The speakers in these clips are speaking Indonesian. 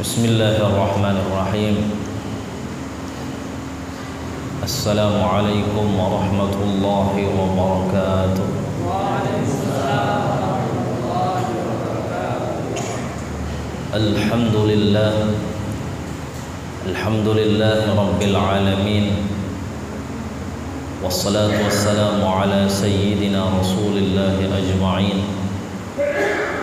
Bismillahirrahmanirrahim. Assalamualaikum warahmatullahi wabarakatuh. Alhamdulillah, alhamdulillahi rabbil alamin. Wassalatu wassalamu ala sayyidina rasulillahi ajma'in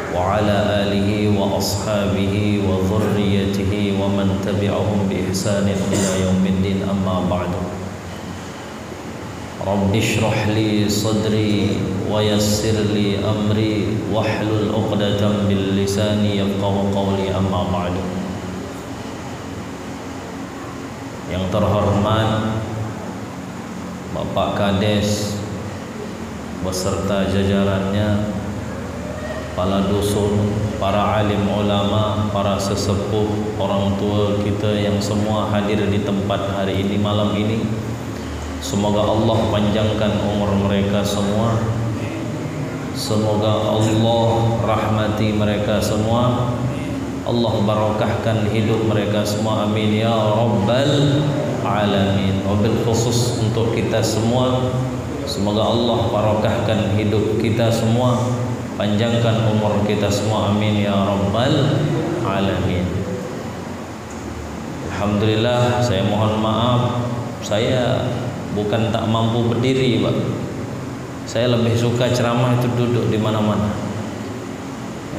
wa ala alihi wa ashabihi wa dhurriyyatihi wa man tabi'ahum bi ihsanin ila yaumiddin, amma ba'du. Rabbi shrah li sadri wa yassir li amri wahlul 'uqdatam bil lisani yafqahu qawli, amma ba'du. Yang terhormat Bapak Kades beserta jajarannya, para dusun, para alim ulama, para sesepuh, orang tua kita yang semua hadir di tempat hari ini, malam ini. Semoga Allah panjangkan umur mereka semua. Semoga Allah rahmati mereka semua. Allah barakahkan hidup mereka semua, amin ya rabbal alamin. Wabil khusus untuk kita semua, semoga Allah barakahkan hidup kita semua, panjangkan umur kita semua, amin ya rabbal alamin. Alhamdulillah, saya mohon maaf, saya bukan tak mampu berdiri, Pak. Saya lebih suka ceramah itu duduk di mana-mana.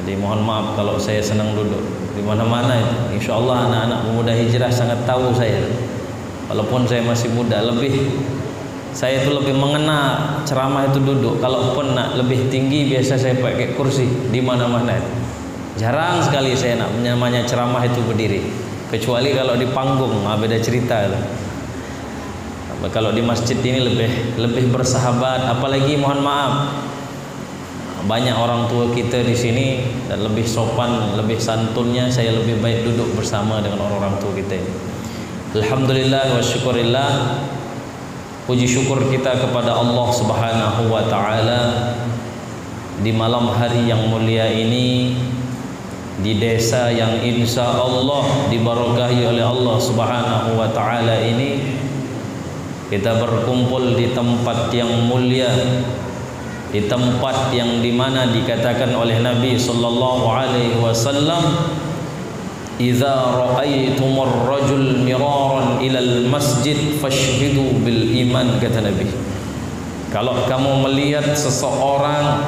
Jadi mohon maaf kalau saya senang duduk di mana-mana itu. Insyaallah anak-anak pemuda hijrah sangat tahu saya. Walaupun saya masih muda, saya itu lebih mengena ceramah itu duduk. Kalaupun nak lebih tinggi, biasa saya pakai kursi di mana-mana itu. Jarang sekali saya nak namanya ceramah itu berdiri. Kecuali kalau di panggung, beda cerita itu. Kalau di masjid ini lebih bersahabat, apalagi mohon maaf, banyak orang tua kita di sini dan lebih sopan, lebih santunnya, saya lebih baik duduk bersama dengan orang-orang tua kita ini. Alhamdulillah wa syukurillah, puji syukur kita kepada Allah Subhanahu wa taala di malam hari yang mulia ini, di desa yang insya Allah diberkahi oleh Allah Subhanahu wa taala ini, kita berkumpul di tempat yang mulia, di tempat yang dimana dikatakan oleh Nabi sallallahu alaihi wasallam, "Idza ra'aitumur rajul miraran ilal masjid fashhidu bil iman," kata Nabi. Kalau kamu melihat seseorang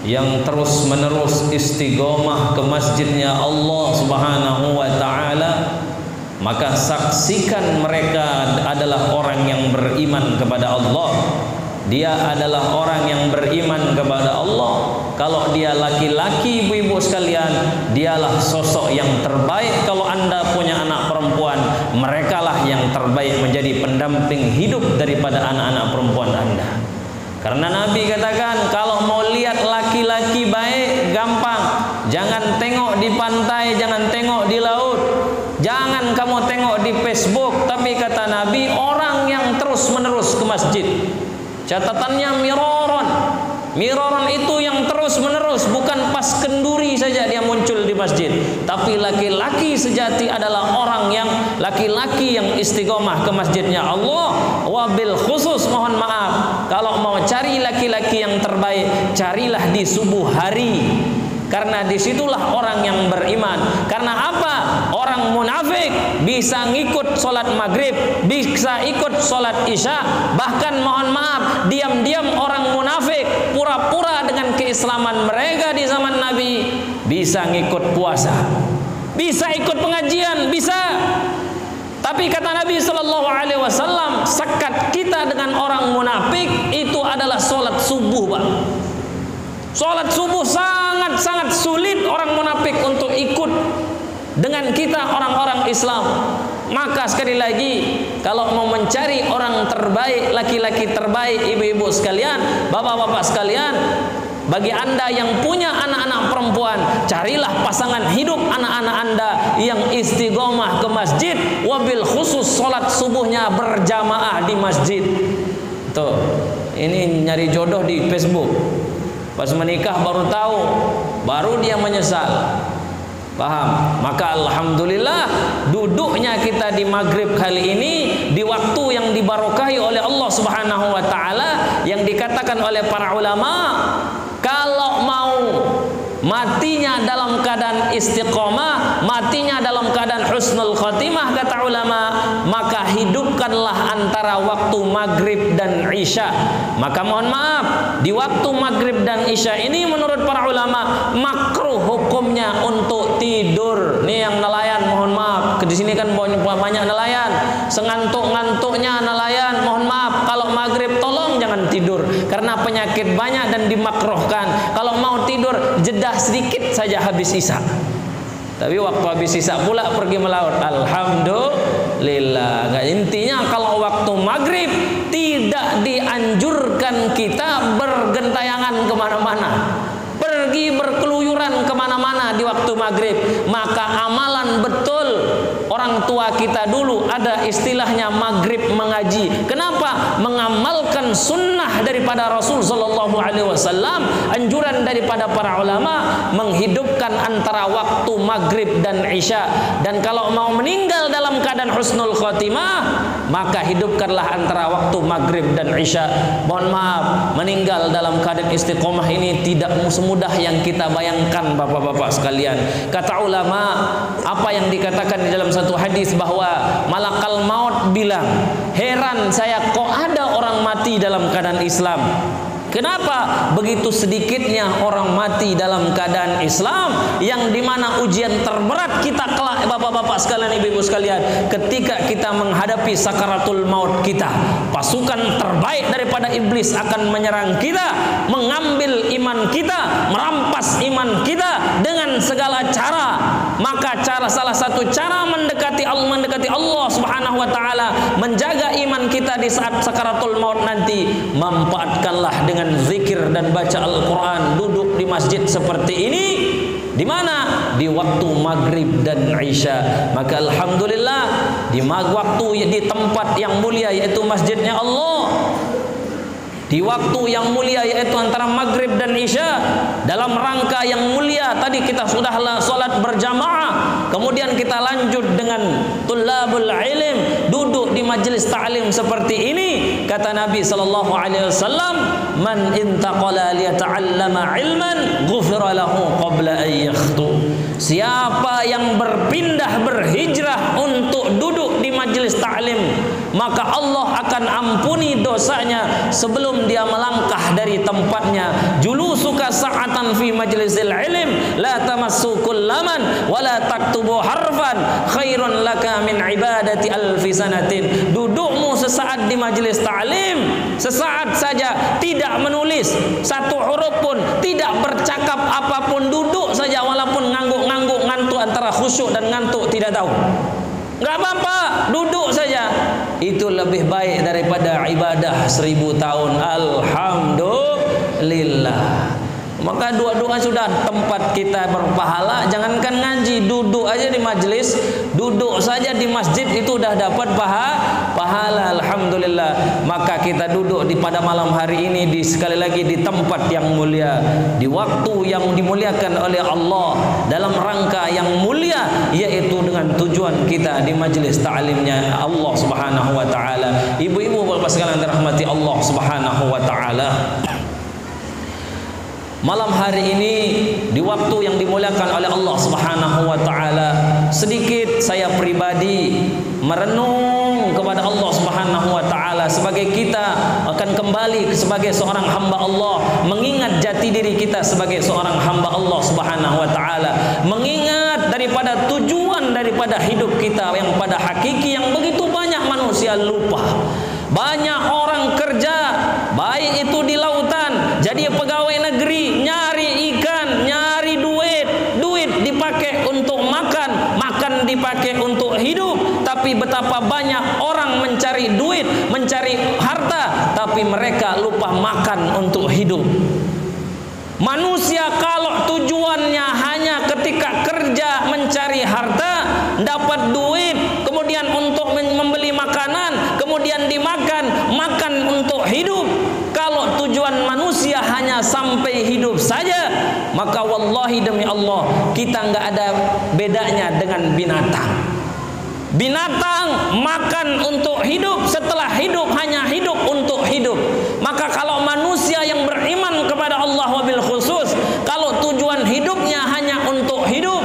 yang terus-menerus istiqomah ke masjidnya Allah Subhanahu wa taala, maka saksikan mereka adalah orang yang beriman kepada Allah. Dia adalah orang yang beriman kepada Allah. Kalau dia laki-laki, ibu-ibu sekalian, dialah sosok yang terbaik. Kalau anda punya anak perempuan, merekalah yang terbaik menjadi pendamping hidup daripada anak-anak perempuan anda. Karena Nabi katakan, kalau mau lihat laki-laki baik, gampang. Jangan tengok di pantai, jangan tengok di laut, jangan kamu tengok di Facebook. Tapi kata Nabi, orang yang terus-menerus ke masjid. Catatannya miraron. Miraron itu yang terus-menerus, bukan pas kenduri saja dia muncul di masjid. Tapi laki-laki sejati adalah orang yang laki-laki yang istiqomah ke masjidnya Allah. Wabil khusus mohon maaf, kalau mau cari laki-laki yang terbaik, carilah di subuh hari. Karena disitulah orang yang beriman. Karena apa? Orang munafik bisa ngikut solat maghrib, bisa ikut solat isya, bahkan mohon maaf, diam-diam orang munafik pura-pura dengan keislaman mereka di zaman Nabi bisa ngikut puasa, bisa ikut pengajian, bisa. Tapi kata Nabi sallallahu alaihi wasallam, sekat kita dengan orang munafik itu adalah solat subuh, Pak. Solat subuh sangat-sangat sulit orang munafik untuk ikut dengan kita orang-orang Islam. Maka sekali lagi, kalau mau mencari orang terbaik, laki-laki terbaik, ibu-ibu sekalian, bapak-bapak sekalian, bagi anda yang punya anak-anak perempuan, carilah pasangan hidup anak-anak anda yang istiqomah ke masjid, wabil khusus solat subuhnya berjamaah di masjid. Tuh, ini nyari jodoh di Facebook. Pas menikah baru tahu, baru dia menyesal. Paham? Maka alhamdulillah duduknya kita di maghrib kali ini di waktu yang dibarokahi oleh Allah Subhanahu wa taala, yang dikatakan oleh para ulama, kalau mau matinya dalam keadaan istiqomah, matinya dalam keadaan husnul khotimah, kata ulama, maka hidupkanlah antara waktu maghrib dan isya. Maka mohon maaf, di waktu maghrib dan isya ini menurut para ulama makruh hukumnya untuk tidur. Nih yang nelayan, mohon maaf, di sini kan banyak nelayan, sengantuk-ngantuknya nelayan, mohon maaf, kalau maghrib tolong jangan tidur karena penyakit banyak dan dimakruhkan. Kalau mau tidur jeda sedikit saja habis isya. Tapi waktu habis isya pula pergi melaut, alhamdulillah. Intinya kalau waktu maghrib tidak dianjurkan kita bergentayangan kemana-mana, pergi berkeluyuran kemana-mana di waktu maghrib. Maka amalan betul orang tua kita dulu ada istilahnya maghrib mengaji. Kenapa? Mengamalkan sunnah daripada Rasul sallallahu alaihi wasallam, anjuran daripada para ulama, menghidupkan antara waktu maghrib dan isya. Dan kalau mau meninggal dalam keadaan husnul khotimah, maka hidupkanlah antara waktu maghrib dan isya. Mohon maaf, meninggal dalam keadaan istiqomah ini tidak semudah yang kita bayangkan, bapak-bapak sekalian. Kata ulama, apa yang dikatakan di dalam satu hadis bahwa malakal maut bilang, heran saya kok ada orang mati dalam keadaan Islam. Kenapa begitu sedikitnya orang mati dalam keadaan Islam, yang dimana ujian terberat kita kelak, bapak-bapak sekalian, ibu-ibu sekalian, ketika kita menghadapi sakaratul maut kita, pasukan terbaik daripada iblis akan menyerang kita, mengambil iman kita, merampas iman kita dengan segala cara. Maka salah satu cara mendekati Allah Subhanahu wa taala, menjaga iman kita di saat sakaratul maut nanti, manfaatkanlah dengan zikir dan baca Al-Quran, duduk di masjid seperti ini. Di mana? Di waktu maghrib dan isya. Maka alhamdulillah di waktu, di tempat yang mulia yaitu masjidnya Allah, di waktu yang mulia yaitu antara maghrib dan isya, dalam rangka yang mulia tadi kita sudahlah solat berjamaah, kemudian kita lanjut dengan tulabul ilm, duduk di majlis ta'lim seperti ini. Kata Nabi sallallahu alaihi wasallam, man intaqala liyata'allama ilman ghufira lahu qabla an yakhtu. Siapa yang berpindah, berhijrah untuk duduk di majlis ta'lim, maka Allah akan ampuni dosanya sebelum dia melangkah dari tempatnya. Julusuka sa'atan fi majlisil ilm la tamassu kullaman wa la taktubu harfan khairun laka min ibadati alfi sanatin. Dudukmu sesaat di majlis ta'lim, sesaat saja, tidak menulis satu huruf pun, tidak bercakap apapun, duduk saja walaupun ngangguk-ngangguk, ngantuk, antara khusyuk dan ngantuk tidak tahu, enggak apa-apa, duduk saja. Itu lebih baik daripada ibadah 1000 tahun. Alhamdulillah. Maka dua-dua sudah tempat kita berpahala. Jangankan ngaji, duduk aja di majlis, duduk saja di masjid itu udah dapat pahala. Alhamdulillah. Maka kita duduk pada malam hari ini sekali lagi di tempat yang mulia, di waktu yang dimuliakan oleh Allah, dalam rangka yang mulia, yaitu dengan tujuan kita di majlis ta'limnya Allah Subhanahu wa taala. Ibu-ibu bapak sekalian dirahmati Allah Subhanahu wa taala, malam hari ini di waktu yang dimuliakan oleh Allah Subhanahu wa taala, sedikit saya pribadi merenung kepada Allah Subhanahu wa taala, sebagai kita akan kembali sebagai seorang hamba Allah, mengingat jati diri kita sebagai seorang hamba Allah Subhanahu wa taala, mengingat daripada tujuan daripada hidup kita yang pada hakiki, yang begitu banyak manusia lupa. Banyak orang kerja, baik itu di lautan, jadi pegawai negeri, nyari ikan, nyari duit dipakai untuk makan, makan dipakai untuk hidup. Tapi betapa banyak orang mencari duit, mencari harta, tapi mereka lupa makan untuk hidup. Manusia kalau tujuannya hanya ketika kerja mencari harta, dapat duit, kemudian untuk membeli makanan, kemudian dimakan, makan untuk hidup. Kalau tujuan manusia hanya sampai hidup saja, maka wallahi demi Allah, kita nggak ada bedanya dengan binatang. Binatang makan untuk hidup, setelah hidup hanya hidup untuk hidup. Maka kalau manusia yang beriman kepada Allah wabil khusus, kalau tujuan hidupnya hanya untuk hidup,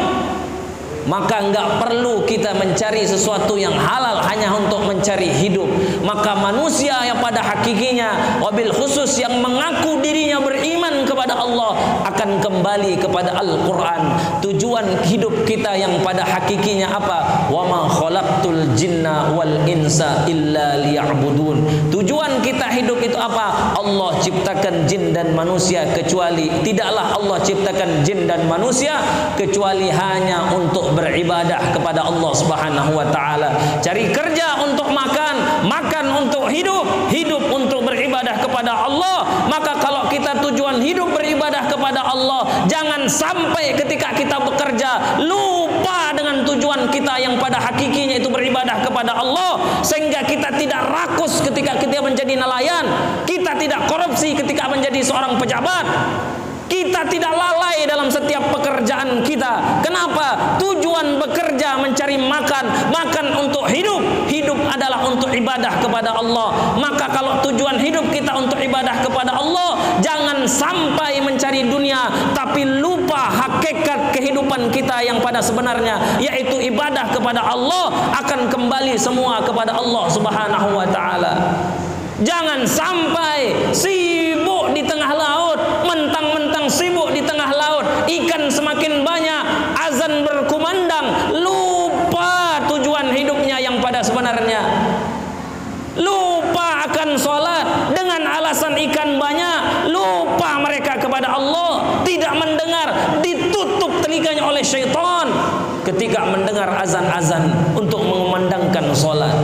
maka enggak perlu kita mencari sesuatu yang halal hanya untuk mencari hidup. Maka manusia yang pada hakikinya wabil khusus yang mengaku dirinya beriman kepada Allah akan kembali kepada Al-Quran. Tujuan hidup kita yang pada hakikinya apa? Wa ma khalaqtul jinna wal insa illa liya'budun. Tujuan kita hidup itu apa? Allah ciptakan jin dan manusia kecuali, tidaklah Allah ciptakan jin dan manusia kecuali hanya untuk beribadah kepada Allah Subhanahu wa taala. Cari kerja untuk makan, makan untuk hidup, hidup untuk beribadah kepada Allah. Maka kalau kita tujuan hidup beribadah kepada Allah, jangan sampai ketika kita bekerja lupa dengan tujuan kita yang pada hakikinya itu beribadah kepada Allah, sehingga kita tidak rakus ketika kita menjadi nelayan, kita tidak korupsi ketika menjadi seorang pejabat, kita tidak lalai dalam setiap pekerjaan kita. Kenapa? Tujuan bekerja mencari makan, makan untuk hidup, hidup adalah untuk ibadah kepada Allah. Maka kalau tujuan hidup kita untuk ibadah kepada Allah, jangan sampai mencari dunia tapi lupa hakikat kehidupan kita yang pada sebenarnya, yaitu ibadah kepada Allah. Akan kembali semua kepada Allah Subhanahu wa taala. Jangan sampai sibuk di tengah laut, mentang-mentang sibuk di tengah laut, ikan semakin banyak, azan berkumandang, lupa tujuan hidupnya yang pada sebenarnya. Lupa akan sholat dengan alasan ikan banyak, lupa mereka kepada Allah, tidak mendengar, ditutup telinganya oleh syaitan ketika mendengar azan-azan untuk mengumandangkan sholat.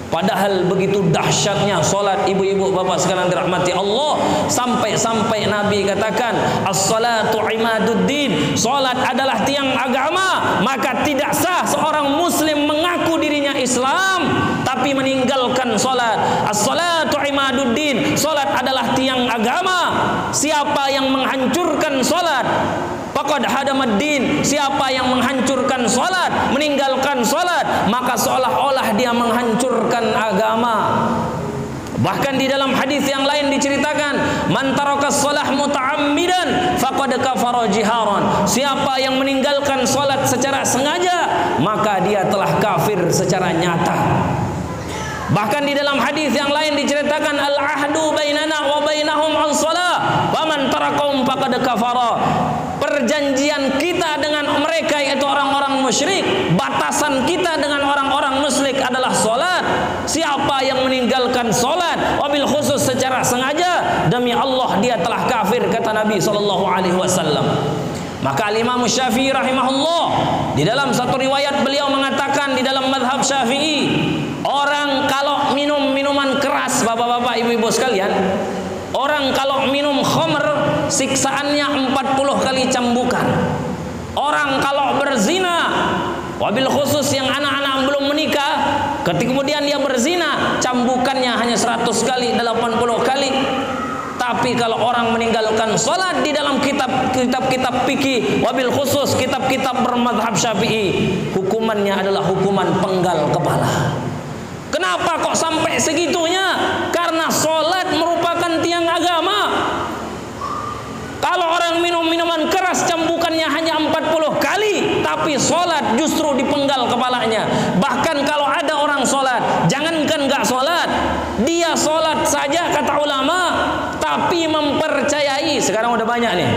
Padahal begitu dahsyatnya solat, ibu-ibu bapak sekalian dirahmati Allah, sampai-sampai Nabi katakan as-salatu imaduddin, solat adalah tiang agama. Maka tidak sah seorang muslim mengaku dirinya Islam tapi meninggalkan solat. As-salatu imaduddin, solat adalah tiang agama. Siapa yang menghancurkan solat, faqad hadamaddin, siapa yang menghancurkan salat, meninggalkan salat, maka seolah-olah dia menghancurkan agama. Bahkan di dalam hadis yang lain diceritakan, man tarakas shalah muta'ammidan faqad kafara jiharan, siapa yang meninggalkan salat secara sengaja, maka dia telah kafir secara nyata. Bahkan di dalam hadis yang lain diceritakan al-ahdu bainana wa bainahum as-shalah faman tarakahum faqad kafara. Perjanjian kita dengan mereka yaitu orang-orang musyrik, batasan kita dengan orang-orang musyrik adalah salat. Siapa yang meninggalkan salat wabil khusus secara sengaja, demi Allah dia telah kafir, kata Nabi SAW. Maka Imam Syafi'i rahimahullah, di dalam satu riwayat beliau mengatakan di dalam mazhab Syafi'i, orang kalau minum minuman keras, bapak-bapak ibu-ibu sekalian, orang kalau minum khamr siksaannya 40 kali cambukan. Orang kalau berzina, wabil khusus yang anak-anak belum menikah, ketika kemudian dia berzina, cambukannya hanya 100 kali, 80 kali. Tapi kalau orang meninggalkan salat di dalam kitab-kitab fikih, wabil khusus kitab-kitab bermadzhab Syafi'i, hukumannya adalah hukuman penggal kepala. Kenapa kok sampai segitunya? Karena salat merupakan tiang agama. Kalau orang minum minuman keras cambukannya hanya 40 kali, tapi salat justru dipenggal kepalanya. Bahkan kalau ada orang salat, jangankan enggak salat, dia salat saja kata ulama, tapi mempercayai, sekarang udah banyak nih,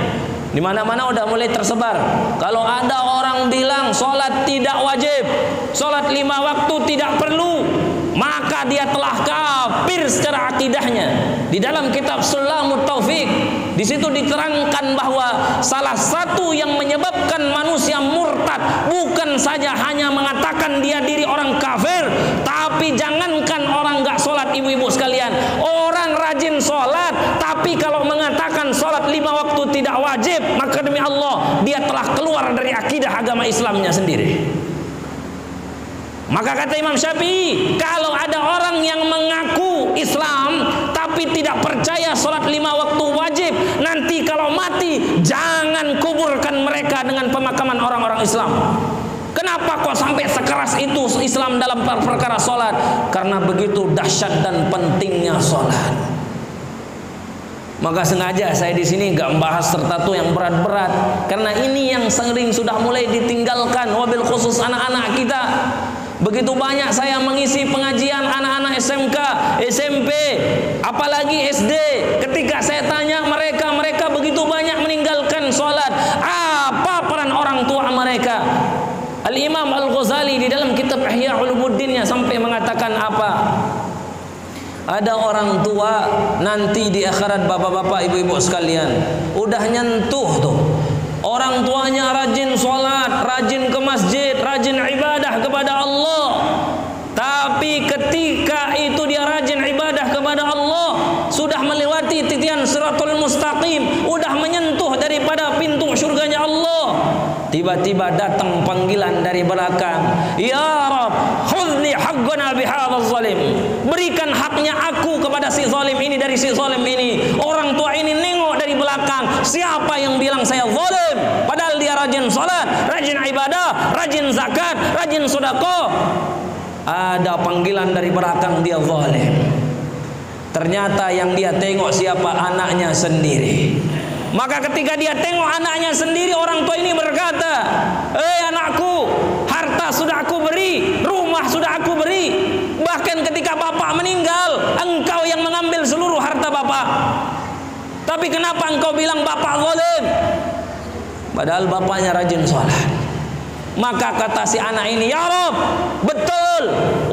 di mana-mana udah mulai tersebar. Kalau ada orang bilang salat tidak wajib, salat 5 waktu tidak perlu, maka dia telah kafir secara akidahnya. Di dalam kitab Sulamut Taufik, di situ diterangkan bahwa salah satu yang menyebabkan manusia murtad bukan saja hanya mengatakan dia diri orang kafir, tapi jangankan orang enggak sholat, ibu-ibu sekalian, orang rajin sholat, tapi kalau mengatakan sholat 5 waktu tidak wajib, maka demi Allah dia telah keluar dari akidah agama Islamnya sendiri. Maka kata Imam Syafi'i, kalau ada orang yang mengaku Islam tapi tidak percaya sholat 5 waktu wajib, nanti kalau mati jangan kuburkan mereka dengan pemakaman orang-orang Islam. Kenapa kok sampai sekeras itu Islam dalam perkara sholat? Karena begitu dahsyat dan pentingnya sholat. Maka sengaja saya di sini nggak membahas tertentu yang berat-berat, karena ini yang sering sudah mulai ditinggalkan, wabil khusus anak-anak kita. Begitu banyak saya mengisi pengajian anak-anak SMK, SMP, apalagi SD. Ketika saya tanya mereka begitu banyak meninggalkan sholat. Apa peran orang tua mereka? Al-Imam Al-Ghazali di dalam kitab Ihya Ulumuddinnya sampai mengatakan apa? Ada orang tua nanti di akhirat, bapak-bapak, ibu-ibu sekalian, udah nyentuh tuh. Orang tuanya rajin sholat, rajin ke masjid, rajin ibadah kepada Allah. Tapi ketika itu dia rajin ibadah kepada Allah, sudah melewati titian Siratul Mustaqim, udah menyentuh daripada pintu surganya Allah, tiba-tiba datang panggilan dari belakang, ya Rabb, khudli haqqana bihadzal zalim. Berikan haknya aku kepada si zalim ini dari si zalim ini. Orang tua ini nengok dari belakang, siapa yang bilang saya zalim? Padahal dia rajin salat, rajin ibadah, rajin zakat, rajin sedekah. Ada panggilan dari belakang, dia zalim. Ternyata yang dia tengok siapa? Anaknya sendiri. Maka ketika dia tengok anaknya sendiri, orang tua ini berkata, anakku, harta sudah aku beri, rumah sudah aku beri. Bahkan ketika bapak meninggal, engkau yang mengambil seluruh harta bapak. Tapi kenapa engkau bilang bapak zalim? Padahal bapaknya rajin sholat. Maka kata si anak ini, ya Rabb, betul,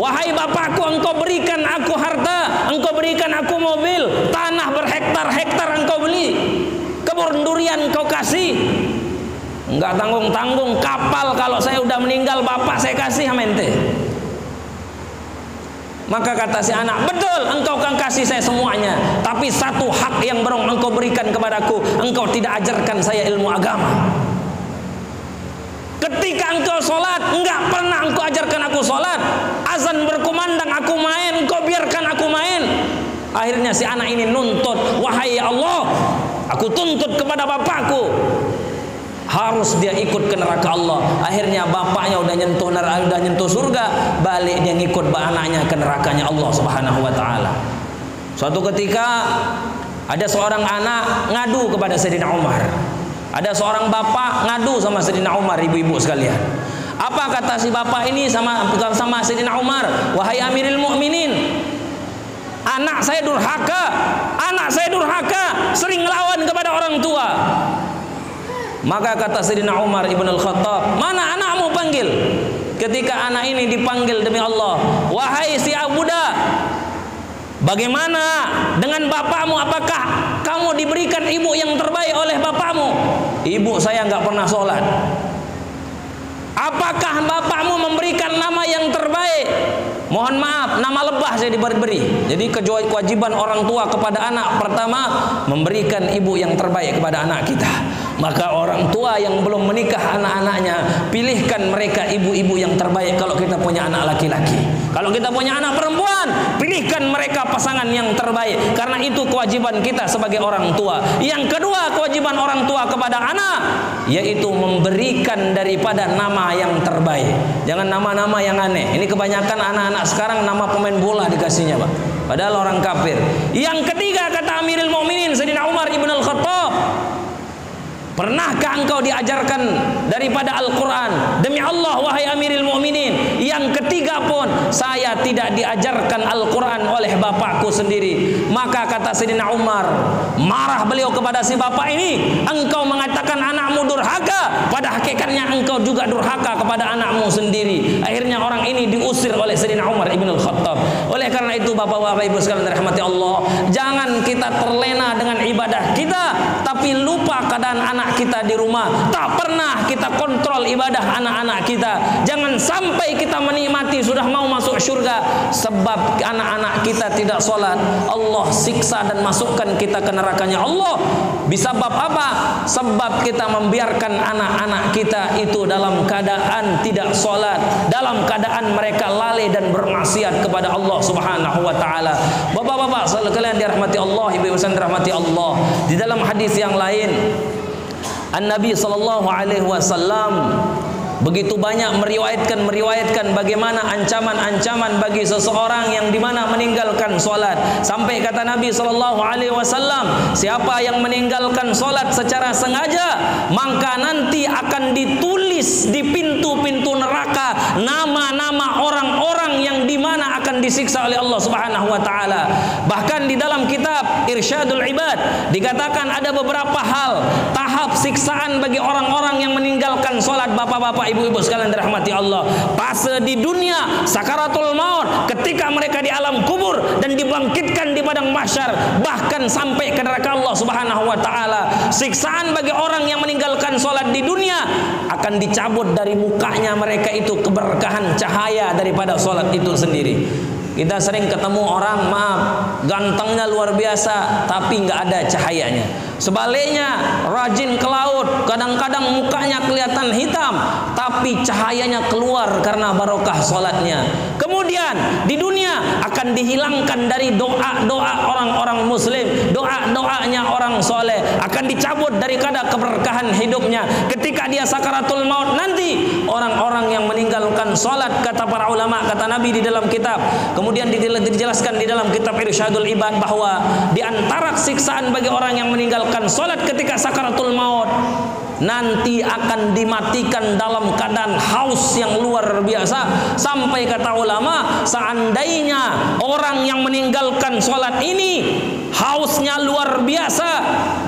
wahai bapakku, engkau berikan aku harta, engkau berikan aku mobil, tanah berhektar-hektar engkau beli, kebun durian kau kasih, enggak tanggung-tanggung, kapal kalau saya udah meninggal bapak saya kasih amente. Maka kata si anak, betul, engkau kan kasih saya semuanya, tapi satu hak yang belum engkau berikan kepadaku, engkau tidak ajarkan saya ilmu agama. Ketika engkau sholat, enggak pernah engkau ajarkan aku sholat. Azan berkumandang aku main, engkau biarkan aku main. Akhirnya si anak ini nuntut, wahai Allah, aku tuntut kepada bapakku, harus dia ikut ke neraka Allah. Akhirnya bapaknya udah nyentuh neraka, udah nyentuh surga, balik dia ngikut anaknya ke nerakanya Allah Subhanahu wa taala. Suatu ketika ada seorang anak ngadu kepada Sayyidina Umar. Ada seorang bapak ngadu sama Sayyidina Umar, ibu-ibu sekalian. Apa kata si bapak ini sama Sayyidina Umar? Wahai Amirul Mukminin, anak saya durhaka, sering lawan kepada orang tua. Maka kata Sayyidina Umar ibn al-Khattab, mana anakmu, panggil. Ketika anak ini dipanggil, demi Allah, wahai si Abuda, bagaimana dengan bapakmu? Apakah kamu diberikan ibu yang terbaik oleh bapakmu? Ibu saya nggak pernah sholat. Apakah bapakmu memberikan nama yang terbaik? Mohon maaf, nama lebah saya diberi. Jadi kewajiban orang tua kepada anak, pertama memberikan ibu yang terbaik kepada anak kita. Maka orang tua yang belum menikah anak-anaknya, pilihkan mereka ibu-ibu yang terbaik kalau kita punya anak laki-laki. Kalau kita punya anak perempuan, pilihkan mereka pasangan yang terbaik. Karena itu kewajiban kita sebagai orang tua. Yang kedua, kewajiban orang tua kepada anak, yaitu memberikan daripada nama yang terbaik. Jangan nama-nama yang aneh. Ini kebanyakan anak-anak sekarang nama pemain bola dikasihnya, Pak. Padahal orang kafir. Yang ketiga, kata Amirul Mukminin Sayyidina Umar ibn al-Khattab, pernahkah engkau diajarkan daripada Al-Quran? Demi Allah, wahai Amirul Mukminin, yang ketiga pun saya tidak diajarkan Al-Quran oleh bapakku sendiri. Maka kata Sayyidina Umar, marah beliau kepada si bapak ini, engkau mengatakan anakmu durhaka, pada hakikatnya engkau juga durhaka kepada anakmu sendiri. Akhirnya orang ini diusir oleh Sayyidina Umar ibn al-Khattab. Oleh karena itu, bapak-bapak, ibu sekalian dirahmati Allah, jangan kita terlena dengan ibadah kita, tapi lupa keadaan anak kita di rumah. Tak pernah kita kontrol ibadah anak-anak kita. Jangan sampai kita menikmati sudah mau masuk surga, sebab anak-anak kita tidak sholat, Allah siksa dan masukkan kita ke nerakanya Allah. Bisa bab apa? Sebab kita membiarkan anak-anak kita itu dalam keadaan tidak sholat, dalam dalam keadaan mereka lalai dan bermaksiat kepada Allah Subhanahu wa taala. Bapak-bapak sekalian dirahmati Allah, ibu-ibu sekalian dirahmati Allah. Di dalam hadis yang lain, An-Nabi sallallahu alaihi wasallam begitu banyak meriwayatkan bagaimana ancaman-ancaman bagi seseorang yang dimana meninggalkan solat, sampai kata Nabi sallallahu alaihi wasallam, siapa yang meninggalkan solat secara sengaja, maka nanti akan ditulis di pintu-pintu neraka nama-nama orang-orang yang dimana akan disiksa oleh Allah Subhanahu wa taala. Bahkan di dalam kitab Irsyadul Ibad dikatakan ada beberapa hal tahap siksaan bagi orang-orang yang meninggalkan solat. Bapak-bapak, ibu-ibu sekalian dirahmati Allah, fase di dunia sakaratul maut, ketika mereka di alam kubur dan dibangkitkan di padang mahsyar, bahkan sampai ke neraka Allah Subhanahu wa taala. Siksaan bagi orang yang meninggalkan solat di dunia, akan dicabut dari mukanya mereka itu keberkahan cahaya daripada solat itu sendiri. Kita sering ketemu orang, maaf, gantengnya luar biasa tapi nggak ada cahayanya. Sebaliknya, rajin ke laut, kadang-kadang mukanya kelihatan hitam tapi cahayanya keluar karena barokah solatnya. Kemudian di dunia akan dihilangkan dari doa-doa orang-orang muslim, doa-doanya orang soleh, akan dicabut dari kadar keberkahan hidupnya. Ketika dia sakaratul maut nanti, orang-orang yang meninggalkan solat, kata para ulama, kata Nabi di dalam kitab, kemudian dijelaskan di dalam kitab Irsyadul Ibad, bahwa di antara siksaan bagi orang yang meninggalkan solat ketika sakaratul maut, nanti akan dimatikan dalam keadaan haus yang luar biasa. Sampai kata ulama, seandainya orang yang meninggalkan solat ini hausnya luar biasa,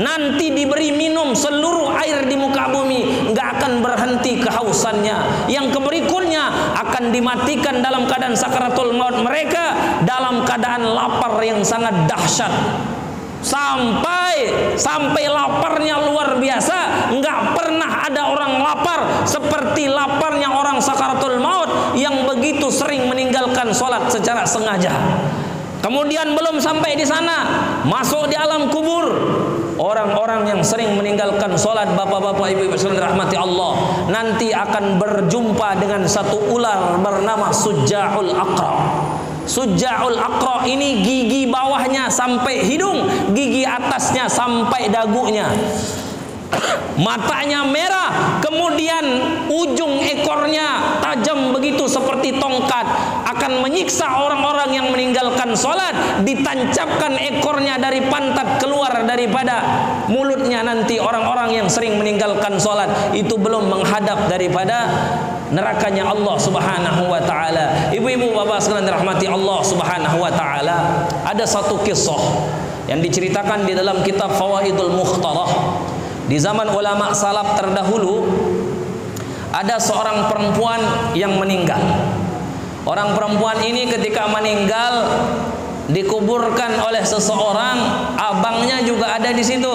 nanti diberi minum seluruh air di muka bumi, nggak akan berhenti kehausannya. Yang berikutnya akan dimatikan dalam keadaan sakaratul maut mereka dalam keadaan lapar yang sangat dahsyat. Sampai laparnya luar biasa, nggak pernah ada orang lapar seperti laparnya orang sakaratul maut yang begitu sering meninggalkan sholat secara sengaja. Kemudian belum sampai di sana, masuk di alam kubur. Orang-orang yang sering meninggalkan sholat, bapak-bapak, ibu-ibu sekalian dirahmati Allah, nanti akan berjumpa dengan satu ular bernama Suja'ul Aqra. Suja'ul Aqra ini gigi bawahnya sampai hidung, gigi atasnya sampai dagunya. Matanya merah, kemudian ujung ekornya tajam begitu seperti tongkat, akan menyiksa orang-orang yang meninggalkan sholat. Ditancapkan ekornya dari pantat keluar daripada mulutnya nanti orang-orang yang sering meninggalkan sholat. Itu belum menghadap daripada nerakanya Allah Subhanahu wa taala. Ibu-ibu, bapak sekalian dirahmati Allah Subhanahu wa taala, ada satu kisah yang diceritakan di dalam kitab Fawaidul Mukhtarah. Di zaman ulama salaf terdahulu, ada seorang perempuan yang meninggal. Orang perempuan ini ketika meninggal dikuburkan oleh seseorang, abangnya juga ada di situ.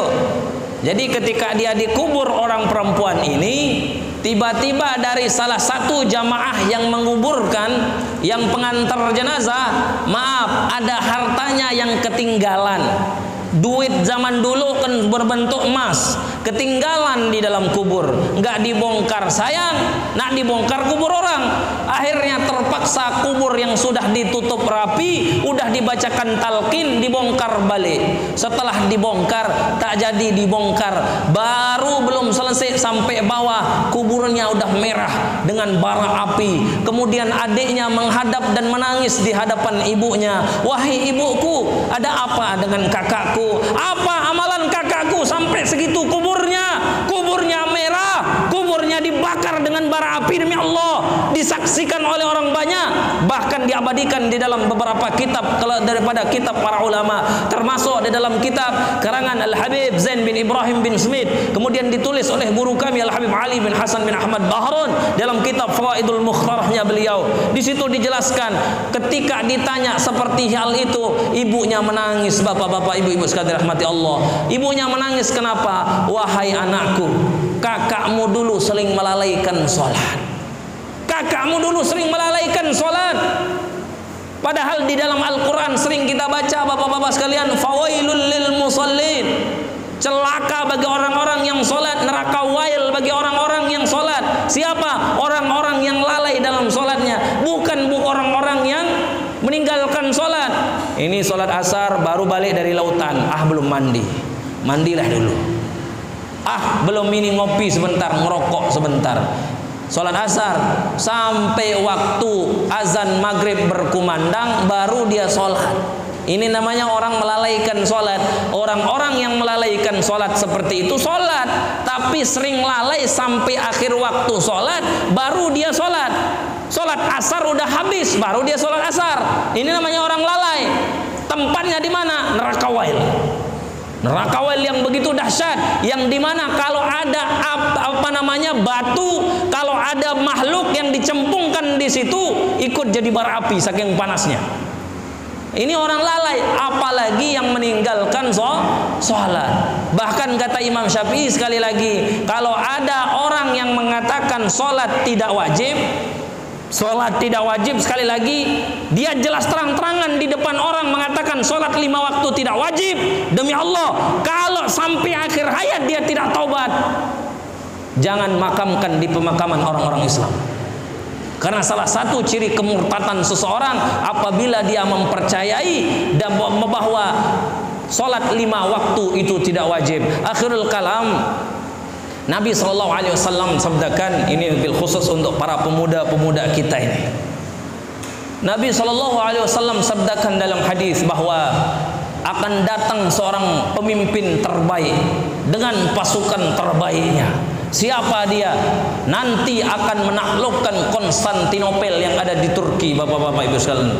Jadi ketika dia dikubur orang perempuan ini, tiba-tiba dari salah satu jamaah yang menguburkan, yang pengantar jenazah, maaf, ada hartanya yang ketinggalan. Duit zaman dulu kan berbentuk emas, ketinggalan di dalam kubur, nggak dibongkar, sayang, nak dibongkar kubur orang. Akhirnya terpaksa kubur yang sudah ditutup rapi, udah dibacakan talqin, dibongkar balik. Setelah dibongkar, tak jadi dibongkar, baru belum selesai sampai bawah, kuburnya udah merah dengan bara api. Kemudian adiknya menghadap dan menangis di hadapan ibunya, wahai ibuku, ada apa dengan kakakku? Apa amalan kakakku sampai segitu kuburnya merah, kuburnya dibakar dengan bara api? Demi Allah, disaksikan oleh orang banyak, bahkan diabadikan di dalam beberapa kitab daripada kitab para ulama, termasuk di dalam kitab karangan Al-Habib Zain bin Ibrahim bin Smith, kemudian ditulis oleh guru kami Al-Habib Ali bin Hasan bin Ahmad Bahrun dalam kitab Fawaidul Mukhtarahnya beliau. Di situ dijelaskan ketika ditanya seperti hal itu, ibunya menangis. Bapak-bapak, ibu-ibu sekalian dirahmati Allah, ibunya menangis. Kenapa? Wahai anakku, kakakmu dulu sering melalaikan sholat. Kakakmu dulu sering melalaikan sholat. Padahal di dalam Al-Quran sering kita baca, bapak-bapak sekalian, fawailul lil musallin, celaka bagi orang-orang yang sholat, neraka wail bagi orang-orang yang sholat. Siapa? Orang-orang yang lalai dalam sholatnya. Ini sholat asar baru balik dari lautan. Belum mandi. Mandilah dulu. Belum ini ngopi sebentar, ngerokok sebentar. Sholat asar sampai waktu azan maghrib berkumandang baru dia sholat. Ini namanya orang melalaikan sholat. Orang-orang yang melalaikan sholat seperti itu sholat, tapi sering lalai sampai akhir waktu sholat baru dia sholat. Sholat asar udah habis baru dia sholat asar. Ini namanya orang lalai. Tempatnya di mana? Neraka wail. Neraka wail yang begitu dahsyat, yang dimana kalau ada batu, kalau ada makhluk yang dicempungkan di situ ikut jadi bara api saking panasnya. Ini orang lalai, apalagi yang meninggalkan sholat. Bahkan kata Imam Syafi'i sekali lagi, kalau ada orang yang mengatakan sholat tidak wajib sekali lagi, dia jelas terang-terangan di depan orang mengatakan sholat 5 waktu tidak wajib. Demi Allah, kalau sampai akhir hayat dia tidak taubat, jangan makamkan di pemakaman orang-orang Islam. Karena salah satu ciri kemurtatan seseorang apabila dia mempercayai dan bahwa sholat 5 waktu itu tidak wajib. Akhirul kalam, Nabi SAW sabdakan, ini bil khusus untuk para pemuda-pemuda kita ini. Nabi SAW sabdakan dalam hadis bahwa akan datang seorang pemimpin terbaik dengan pasukan terbaiknya. Siapa dia? Nanti akan menaklukkan Konstantinopel yang ada di Turki, bapak-bapak ibu sekalian.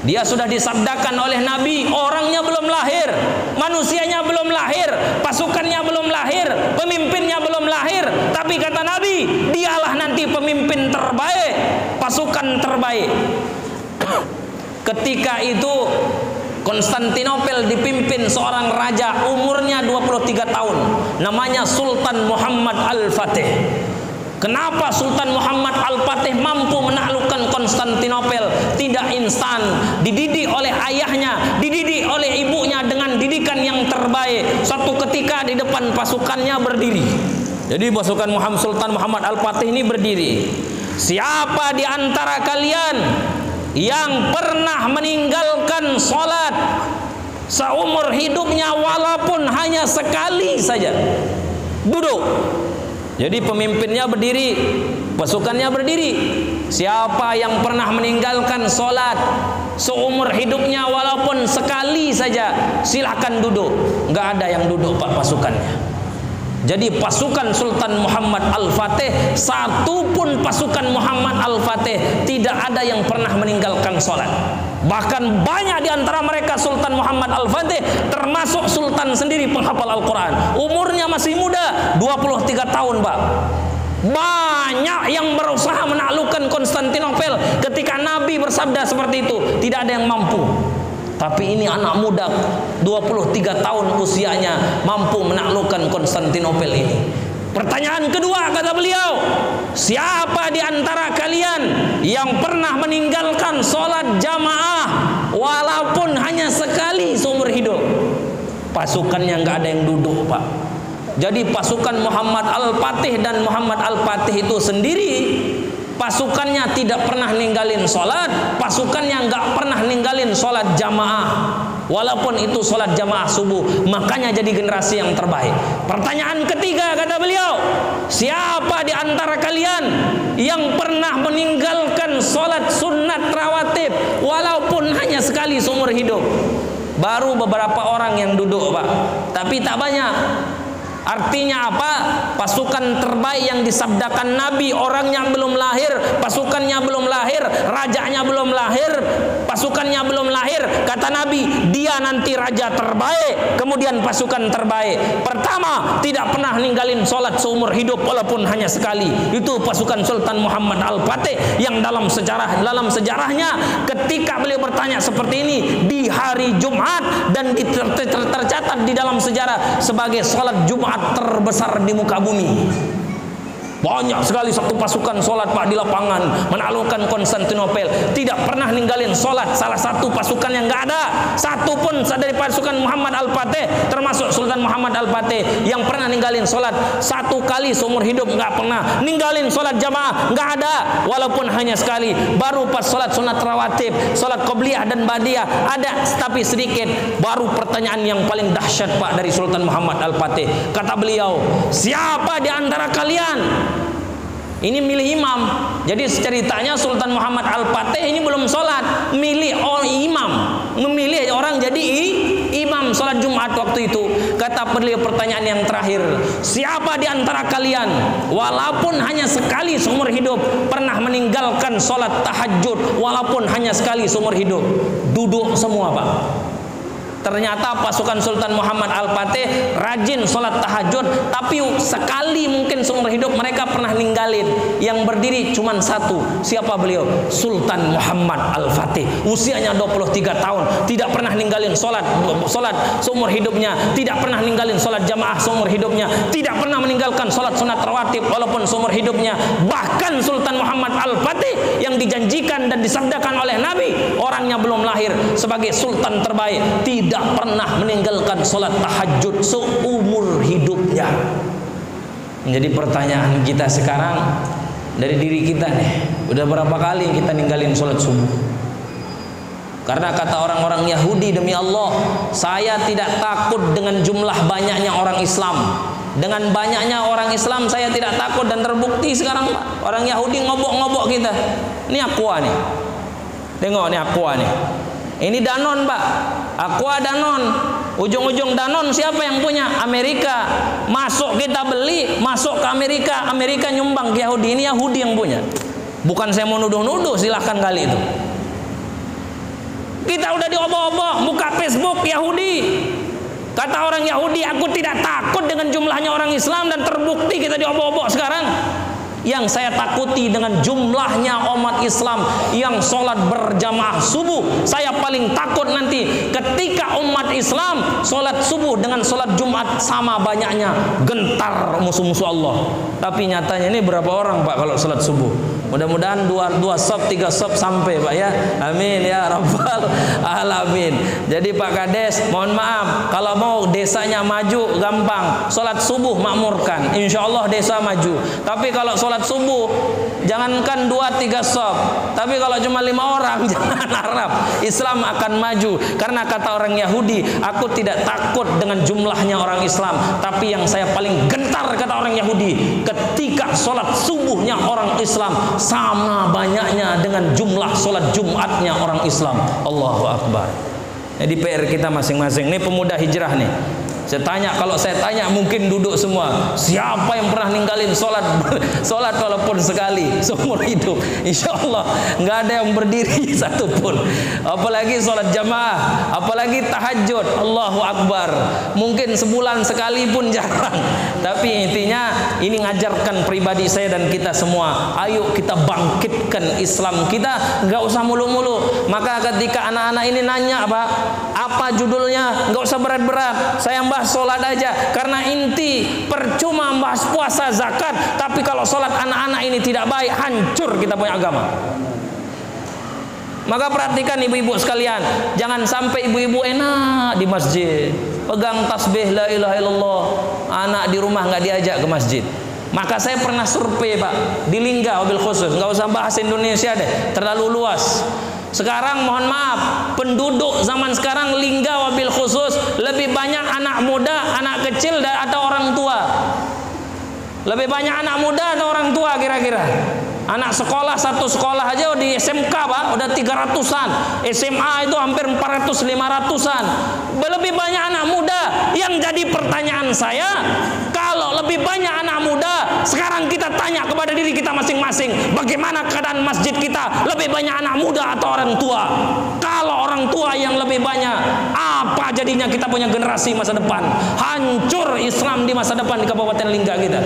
Dia sudah disabdakan oleh Nabi, orangnya belum lahir, manusianya belum lahir, pasukannya belum lahir, pemimpinnya belum lahir. Tapi kata Nabi, dialah nanti pemimpin terbaik, pasukan terbaik. Ketika itu Konstantinopel dipimpin seorang raja, umurnya 23 tahun, namanya Sultan Muhammad Al-Fatih. Kenapa Sultan Muhammad Al-Fatih mampu menaklukkan Konstantinopel? Tidak instan, dididik oleh ayahnya, dididik oleh ibunya dengan didikan yang terbaik. Suatu ketika di depan pasukannya berdiri. Jadi pasukan Sultan Muhammad Al-Fatih ini berdiri. Siapa di antara kalian yang pernah meninggalkan sholat seumur hidupnya walaupun hanya sekali saja? Duduk. Jadi pemimpinnya berdiri, pasukannya berdiri. Siapa yang pernah meninggalkan sholat seumur hidupnya walaupun sekali saja, silakan duduk. Nggak ada yang duduk pak pasukannya. Jadi pasukan Sultan Muhammad Al-Fatih, satu pun pasukan Muhammad Al-Fatih tidak ada yang pernah meninggalkan sholat. Bahkan banyak di antara mereka Sultan Muhammad Al-Fatih, termasuk Sultan sendiri penghafal Al-Quran. Umurnya masih muda, 23 tahun pak. Banyak yang berusaha menaklukkan Konstantinopel. Ketika Nabi bersabda seperti itu, tidak ada yang mampu. Tapi ini anak muda 23 tahun usianya mampu menaklukkan Konstantinopel ini. Pertanyaan kedua kata beliau, siapa di antara kalian yang pernah meninggalkan sholat jamaah walaupun hanya sekali seumur hidup? Pasukannya nggak ada yang duduk pak. Jadi pasukan Muhammad Al-Fatih dan Muhammad Al-Fatih itu sendiri, pasukannya tidak pernah ninggalin sholat, pasukannya nggak pernah ninggalin sholat jamaah, walaupun itu sholat jamaah subuh. Makanya jadi generasi yang terbaik. Pertanyaan ketiga kata beliau, siapa di antara kalian yang pernah meninggalkan sholat sunat rawatib walaupun hanya sekali seumur hidup? Baru beberapa orang yang duduk pak, tapi tak banyak. Artinya apa? Pasukan terbaik yang disabdakan Nabi, orangnya belum lahir, pasukannya belum lahir, rajanya belum lahir, pasukannya belum lahir. Kata Nabi, dia nanti raja terbaik, kemudian pasukan terbaik. Pertama, tidak pernah ninggalin sholat seumur hidup walaupun hanya sekali. Itu pasukan Sultan Muhammad Al-Fatih yang dalam sejarahnya ketika beliau bertanya seperti ini di hari Jumat, dan tercatat di dalam sejarah sebagai sholat Jumat terbesar di muka bumi. Banyak sekali satu pasukan sholat Pak di lapangan menaklukkan Konstantinopel. Tidak pernah ninggalin sholat. Salah satu pasukan yang nggak ada satu pun dari pasukan Muhammad Al-Fatih, termasuk Sultan Muhammad Al-Fatih, yang pernah ninggalin sholat satu kali seumur hidup. Nggak pernah ninggalin sholat jamaah, nggak ada, walaupun hanya sekali. Baru pas sholat sunat rawatib, sholat qobliyah dan badiah ada, tapi sedikit. Baru pertanyaan yang paling dahsyat Pak dari Sultan Muhammad Al-Fatih. Kata beliau, siapa di antara kalian? Ini milih imam. Jadi ceritanya Sultan Muhammad Al-Fatih ini belum sholat, milih imam, memilih orang jadi imam sholat Jumat waktu itu. Kata beliau pertanyaan yang terakhir, siapa di antara kalian walaupun hanya sekali seumur hidup pernah meninggalkan sholat tahajud, walaupun hanya sekali seumur hidup? Duduk semua Pak. Ternyata pasukan Sultan Muhammad Al-Fatih rajin sholat tahajud, tapi sekali mungkin seumur hidup mereka pernah ninggalin. Yang berdiri cuma satu. Siapa beliau? Sultan Muhammad Al-Fatih. Usianya 23 tahun, tidak pernah ninggalin sholat seumur hidupnya, tidak pernah ninggalin sholat jamaah seumur hidupnya, tidak pernah meninggalkan sholat sunat rawatib walaupun seumur hidupnya. Bahkan Sultan Muhammad Al-Fatih yang dijanjikan dan disabdakan oleh Nabi, orangnya belum lahir, sebagai sultan terbaik, tidak pernah meninggalkan sholat tahajud seumur hidupnya. Menjadi pertanyaan kita sekarang dari diri kita nih, udah berapa kali kita ninggalin sholat subuh? Karena kata orang-orang Yahudi, demi Allah, saya tidak takut dengan jumlah banyaknya orang Islam. Dengan banyaknya orang Islam saya tidak takut, dan terbukti sekarang Pak, orang Yahudi ngobok-ngobok kita. Ini Aqua nih, tengok nih Aqua nih. Ini Danon Pak, Aqua Danon. Ujung-ujung Danon siapa yang punya? Amerika. Masuk kita beli, masuk ke Amerika, Amerika nyumbang ke Yahudi. Ini Yahudi yang punya. Bukan saya mau nuduh-nuduh, silahkan kali itu. Kita udah diobok-obok, buka Facebook Yahudi. Kata orang Yahudi, aku tidak takut dengan jumlahnya orang Islam, dan terbukti kita diobok-obok sekarang. Yang saya takuti dengan jumlahnya umat Islam yang sholat berjamaah subuh. Saya paling takut nanti ketika umat Islam sholat subuh dengan sholat Jumat sama banyaknya, gentar musuh-musuh Allah. Tapi nyatanya ini berapa orang Pak kalau sholat subuh? Mudah-mudahan 2 sop 3 sop sampai Pak ya. Amin ya rabbal alamin. Jadi Pak Kades, mohon maaf, kalau mau desanya maju gampang, sholat subuh makmurkan, insya Allah desa maju. Tapi kalau sholat subuh jangankan 2-3 sop, tapi kalau cuma 5 orang jangan harap Islam akan maju. Karena kata orang Yahudi, aku tidak takut dengan jumlahnya orang Islam, tapi yang saya paling gentar, kata orang Yahudi, ketika sholat subuhnya orang Islam sama banyaknya dengan jumlah sholat Jumatnya orang Islam. Allahu Akbar. Jadi PR kita masing-masing. Ini pemuda hijrah nih, saya tanya, kalau saya tanya mungkin duduk semua. Siapa yang pernah ninggalin sholat walaupun sekali seumur hidup? Insya Allah nggak ada yang berdiri satupun. Apalagi sholat jamaah, apalagi tahajud. Allahu Akbar. Mungkin sebulan sekali pun jarang. Tapi intinya ini ngajarkan pribadi saya dan kita semua. Ayo kita bangkitkan Islam kita. Nggak usah mulu-mulu. Maka ketika anak-anak ini nanya apa judulnya, nggak usah berat-berat. Saya bahas sholat aja, karena inti percuma bahas puasa zakat, tapi kalau sholat anak-anak ini tidak baik, hancur kita punya agama. Maka perhatikan ibu-ibu sekalian, jangan sampai ibu-ibu enak di masjid, pegang tasbih la ilaha illallah, anak di rumah nggak diajak ke masjid. Maka saya pernah survei Pak di Lingga wabil khusus, nggak usah bahas Indonesia deh, terlalu luas. Sekarang mohon maaf, penduduk zaman sekarang Lingga wabil khusus lebih banyak anak muda, anak kecil, atau orang tua? Lebih banyak anak muda atau orang tua kira-kira? Anak sekolah, satu sekolah aja di SMK Pak udah 300-an, SMA itu hampir 400-500-an. Lebih banyak anak muda. Yang jadi pertanyaan saya, kalau lebih banyak anak muda, sekarang kita tanya kepada diri kita masing-masing, bagaimana keadaan masjid kita? Lebih banyak anak muda atau orang tua? Kalau orang tua yang lebih banyak, apa jadinya kita punya generasi masa depan? Hancur Islam di masa depan di Kabupaten Lingga kita.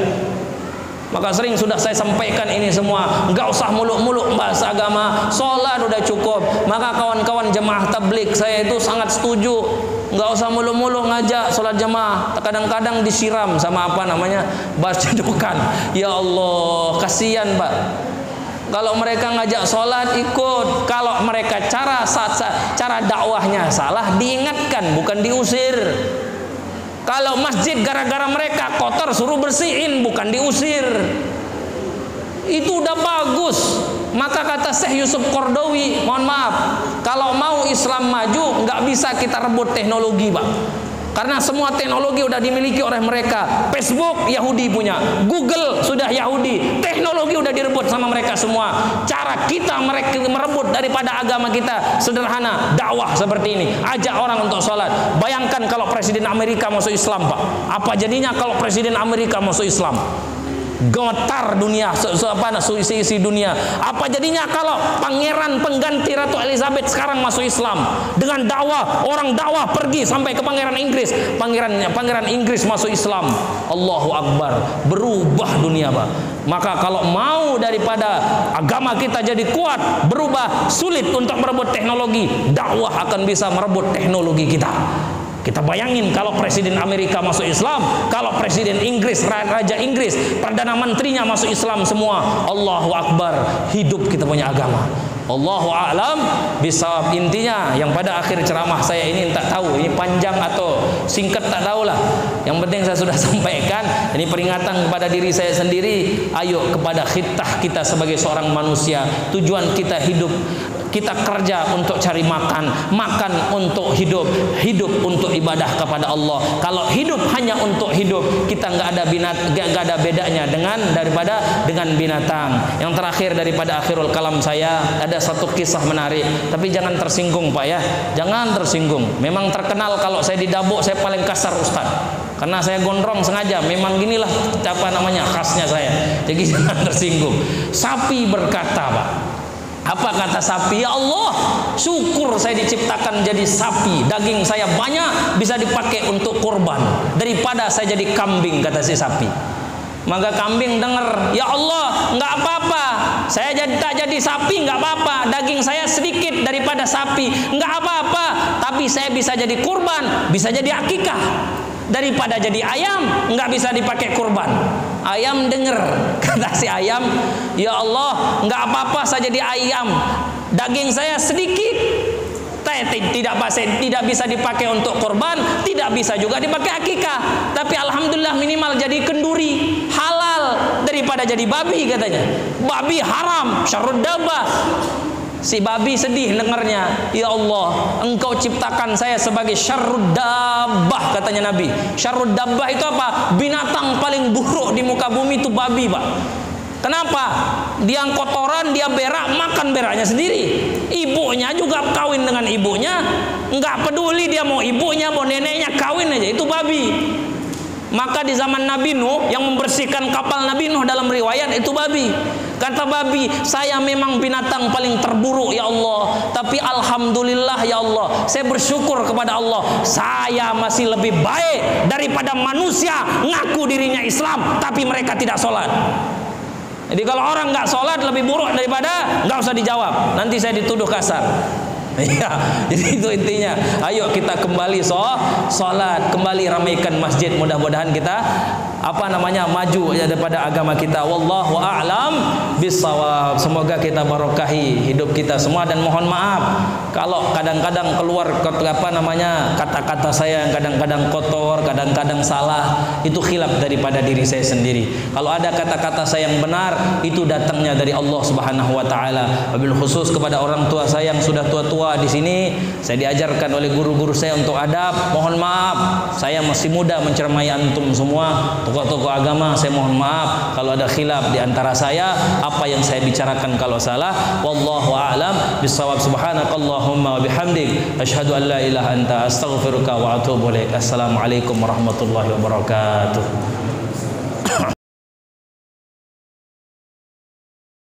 Maka sering sudah saya sampaikan ini semua, nggak usah muluk-muluk bahas agama, sholat udah cukup. Maka kawan-kawan jemaah tabligh saya itu sangat setuju. nggak usah mulu-mulu ngajak sholat jamaah. Kadang-kadang disiram sama apa namanya, bacodokan. Ya Allah, kasihan Pak. Kalau mereka ngajak sholat ikut. Kalau mereka cara dakwahnya salah, diingatkan bukan diusir. Kalau masjid gara-gara mereka kotor, suruh bersihin bukan diusir. Itu udah bagus. Maka kata Syekh Yusuf Qaradawi, mohon maaf, kalau mau Islam maju nggak bisa kita rebut teknologi Pak. Karena semua teknologi udah dimiliki oleh mereka. Facebook Yahudi punya, Google sudah Yahudi, teknologi udah direbut sama mereka semua. Cara kita mereka merebut daripada agama kita sederhana, dakwah seperti ini. Ajak orang untuk sholat. Bayangkan kalau Presiden Amerika masuk Islam Pak. Apa jadinya kalau Presiden Amerika masuk Islam? Gemetar dunia, isi dunia. Apa jadinya kalau pangeran pengganti Ratu Elizabeth sekarang masuk Islam dengan dakwah, orang dakwah pergi sampai ke pangeran Inggris, pangeran Inggris masuk Islam. Allahu Akbar, berubah dunia Pak. Maka kalau mau daripada agama kita jadi kuat, berubah, sulit untuk merebut teknologi, dakwah akan bisa merebut teknologi kita. Kita bayangin kalau Presiden Amerika masuk Islam, kalau Presiden Inggris, Raja Inggris, Perdana Menterinya masuk Islam semua. Allahu Akbar, hidup kita punya agama. Allahu a'lam bisawab. Intinya yang pada akhir ceramah saya ini tak tahu ini panjang atau singkat tak tahulah. Yang penting saya sudah sampaikan. Ini peringatan kepada diri saya sendiri. Ayo kepada khitah kita sebagai seorang manusia. Tujuan kita hidup, kita kerja untuk cari makan, makan untuk hidup, hidup untuk ibadah kepada Allah. Kalau hidup hanya untuk hidup, kita nggak ada bedanya dengan binatang. Yang terakhir daripada akhirul kalam saya, ada satu kisah menarik, tapi jangan tersinggung Pak ya, jangan tersinggung. Memang terkenal kalau saya didabuk saya paling kasar Ustaz, karena saya gondrong sengaja. Memang ginilah apa namanya khasnya saya. Jadi jangan tersinggung. Sapi berkata Pak. Apa kata sapi? Ya Allah, syukur saya diciptakan jadi sapi. Daging saya banyak, bisa dipakai untuk kurban, daripada saya jadi kambing, kata si sapi. Maka kambing dengar, ya Allah, nggak apa-apa, saya tak jadi sapi nggak apa-apa, daging saya sedikit daripada sapi nggak apa-apa, tapi saya bisa jadi kurban, bisa jadi akikah. Daripada jadi ayam nggak bisa dipakai kurban. Ayam denger, kata si ayam, ya Allah, nggak apa-apa saya jadi ayam, daging saya sedikit, tidak bisa dipakai untuk kurban, tidak bisa juga dipakai akikah, tapi alhamdulillah minimal jadi kenduri, halal daripada jadi babi, katanya. Babi haram, syarrud dabbah. Si babi sedih dengarnya, ya Allah, engkau ciptakan saya sebagai syarrud dabbah, katanya Nabi. Syarrud dabbah itu apa? Binatang paling buruk di muka bumi itu babi Pak. Kenapa? Dia kotoran, dia berak, makan beraknya sendiri. Ibunya juga kawin dengan ibunya, nggak peduli dia mau ibunya mau neneknya, kawin aja, itu babi. Maka di zaman Nabi Nuh, yang membersihkan kapal Nabi Nuh dalam riwayat itu babi. Kata babi, saya memang binatang paling terburuk ya Allah, tapi alhamdulillah ya Allah, saya bersyukur kepada Allah, saya masih lebih baik daripada manusia ngaku dirinya Islam tapi mereka tidak sholat. Jadi kalau orang nggak sholat lebih buruk daripada nggak usah dijawab, nanti saya dituduh kasar. Ya, jadi itu intinya. Ayo kita kembali sholat, kembali ramaikan masjid. Mudah-mudahan kita maju ya daripada agama kita. Wallahu a'lam bissawab. Semoga kita barokahi hidup kita semua, dan mohon maaf kalau kadang-kadang keluar kata-kata saya yang kadang-kadang kotor, kadang-kadang salah, itu khilaf daripada diri saya sendiri. Kalau ada kata-kata saya yang benar, itu datangnya dari Allah Subhanahu wa taala. Wabil khusus kepada orang tua saya yang sudah tua-tua di sini, saya diajarkan oleh guru-guru saya untuk adab. Mohon maaf, saya masih muda mencermai antum semua, tokoh-tokoh agama. Saya mohon maaf kalau ada khilaf di antara saya, apa yang saya bicarakan kalau salah. Wallahu a'lam bissawab. Subhanakallahumma wa bihamdik, asyhadu an la ilaha anta astaghfiruka wa atubu ilaik. Assalamualaikum warahmatullahi wabarakatuh.